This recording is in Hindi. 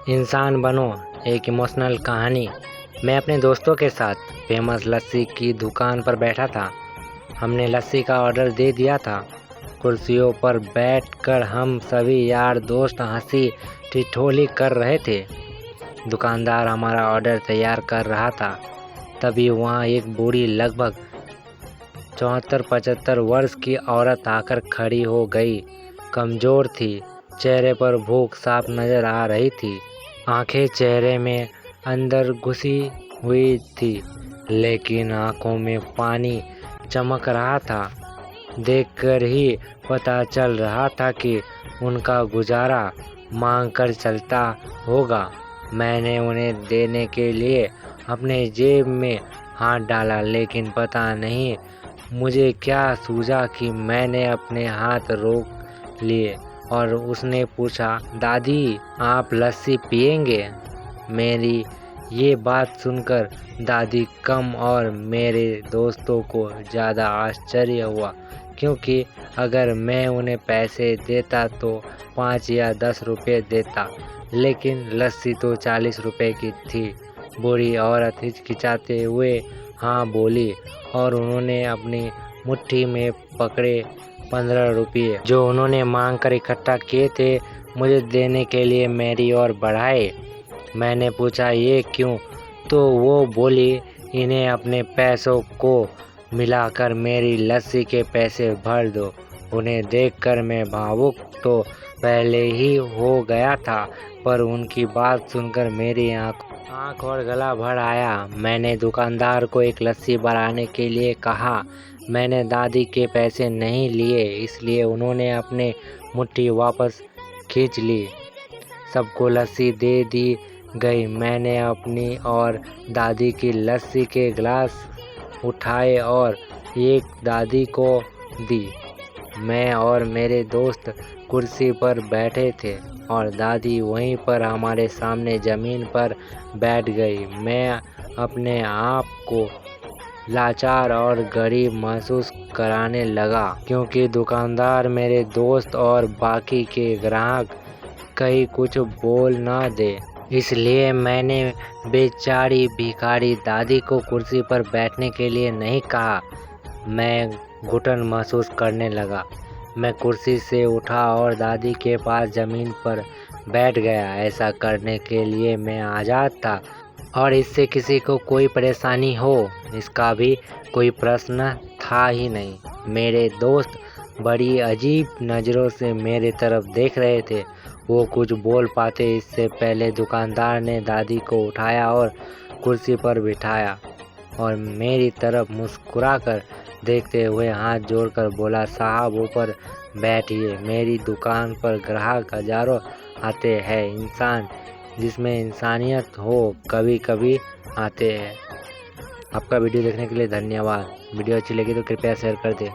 इंसान बनो एक इमोशनल कहानी। मैं अपने दोस्तों के साथ फेमस लस्सी की दुकान पर बैठा था। हमने लस्सी का ऑर्डर दे दिया था। कुर्सियों पर बैठकर हम सभी यार दोस्त हंसी ठिठोली कर रहे थे। दुकानदार हमारा ऑर्डर तैयार कर रहा था। तभी वहाँ एक बूढ़ी लगभग 74-75 वर्ष की औरत आकर खड़ी हो गई। कमज़ोर थी, चेहरे पर भूख साफ नज़र आ रही थी। आंखें चेहरे में अंदर घुसी हुई थी, लेकिन आंखों में पानी चमक रहा था। देखकर ही पता चल रहा था कि उनका गुजारा मांग कर चलता होगा। मैंने उन्हें देने के लिए अपने जेब में हाथ डाला, लेकिन पता नहीं मुझे क्या सूझा कि मैंने अपने हाथ रोक लिए और उसने पूछा, दादी आप लस्सी पिएंगे? मेरी ये बात सुनकर दादी कम और मेरे दोस्तों को ज़्यादा आश्चर्य हुआ, क्योंकि अगर मैं उन्हें पैसे देता तो 5 या 10 रुपये देता, लेकिन लस्सी तो 40 रुपये की थी। बूढ़ी औरत हिचकिचाते हुए हाँ बोली और उन्होंने अपनी मुट्ठी में पकड़े 15 रुपये जो उन्होंने मांग कर इकट्ठा किए थे, मुझे देने के लिए मेरी ओर बढ़ाए। मैंने पूछा ये क्यों? तो वो बोली, इन्हें अपने पैसों को मिलाकर मेरी लस्सी के पैसे भर दो। उन्हें देखकर मैं भावुक तो पहले ही हो गया था, पर उनकी बात सुनकर मेरी आँख और गला भर आया। मैंने दुकानदार को एक लस्सी बनाने के लिए कहा। मैंने दादी के पैसे नहीं लिए, इसलिए उन्होंने अपने मुट्ठी वापस खींच ली। सबको लस्सी दे दी गई। मैंने अपनी और दादी की लस्सी के गिलास उठाए और एक दादी को दी। मैं और मेरे दोस्त कुर्सी पर बैठे थे और दादी वहीं पर हमारे सामने ज़मीन पर बैठ गई। मैं अपने आप को लाचार और गरीब महसूस कराने लगा, क्योंकि दुकानदार मेरे दोस्त और बाकी के ग्राहक कहीं कुछ बोल ना दे। इसलिए मैंने बेचारी भिखारी दादी को कुर्सी पर बैठने के लिए नहीं कहा। मैं घुटन महसूस करने लगा। मैं कुर्सी से उठा और दादी के पास ज़मीन पर बैठ गया। ऐसा करने के लिए मैं आज़ाद था और इससे किसी को कोई परेशानी हो, इसका भी कोई प्रश्न था ही नहीं। मेरे दोस्त बड़ी अजीब नज़रों से मेरे तरफ देख रहे थे। वो कुछ बोल पाते इससे पहले दुकानदार ने दादी को उठाया और कुर्सी पर बिठाया और मेरी तरफ मुस्कुराकर देखते हुए हाथ जोड़कर बोला, साहब ऊपर बैठिए। मेरी दुकान पर ग्राहक हजारों आते हैं, इंसान जिसमें इंसानियत हो कभी कभी आते हैं। आपका वीडियो देखने के लिए धन्यवाद। वीडियो अच्छी लगी तो कृपया शेयर कर दें।